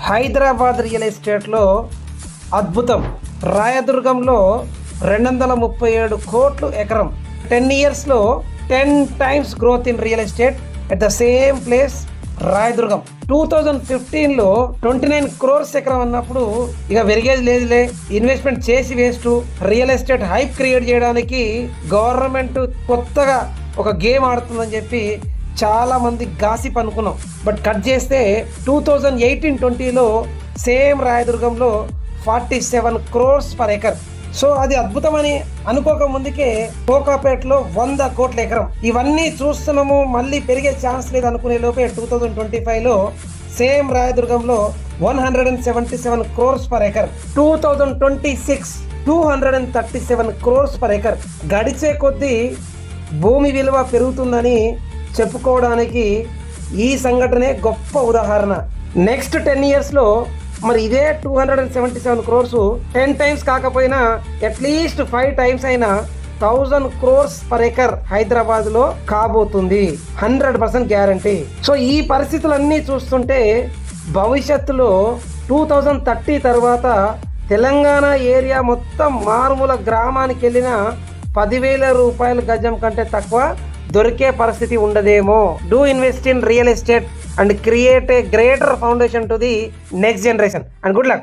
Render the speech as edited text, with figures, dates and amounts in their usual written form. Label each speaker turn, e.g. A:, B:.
A: Hyderabad real ఎస్టేట్లో అద్భుతం. రాయదుర్గంలో 237 కోట్లు ఎకరం. 10 ఇయర్స్లో 10 times growth in real estate at the same place Rayadurgam. 2015లో 29 crores ఎకరం అన్నప్పుడు ఇక వెరిగేది లేదులే, ఇన్వెస్ట్మెంట్ చేసి waste, real estate hype create చేయడానికి గవర్నమెంట్ కొత్తగా ఒక గేమ్ ఆడుతుందని చెప్పి చాలా మంది గాసిప్ అనుకున్నాం. బట్ కట్ చేస్తే 2018-20లో సేమ్ రాయదుర్గంలో 47 crores per acre. సో అది అద్భుతమని అనుకోక ముందుకే కోకాపేటలో 100 కోట్ల ఎకరం. ఇవన్నీ చూస్తున్నాము, మళ్ళీ పెరిగే ఛాన్స్ లేదు అనుకునే లోపే 2025లో same రాయదుర్గంలో 177 crores per acre. 2026 237 crores per acre. గడిచే కొద్దీ భూమి విలువ పెరుగుతుందని చెప్పుకోవడానికి ఈ సంఘటనే గొప్ప ఉదాహరణ. నెక్స్ట్ 10 ఇయర్స్లో మరి ఇదే 277 crores 10 times కాకపోయినా అట్లీస్ట్ 5 times అయినా 1000 crores per acre హైదరాబాద్లో కాబోతుంది. 100% గ్యారంటీ. సో ఈ పరిస్థితులన్నీ చూస్తుంటే భవిష్యత్తులో 2030 తర్వాత తెలంగాణ ఏరియా మొత్తం మారుమూల గ్రామానికి వెళ్ళిన 10,000 రూపాయల గజం కంటే తక్కువ దొరికే పరిస్థితి ఉండదేమో. Do invest in real estate and create a greater foundation to the next generation, and good luck.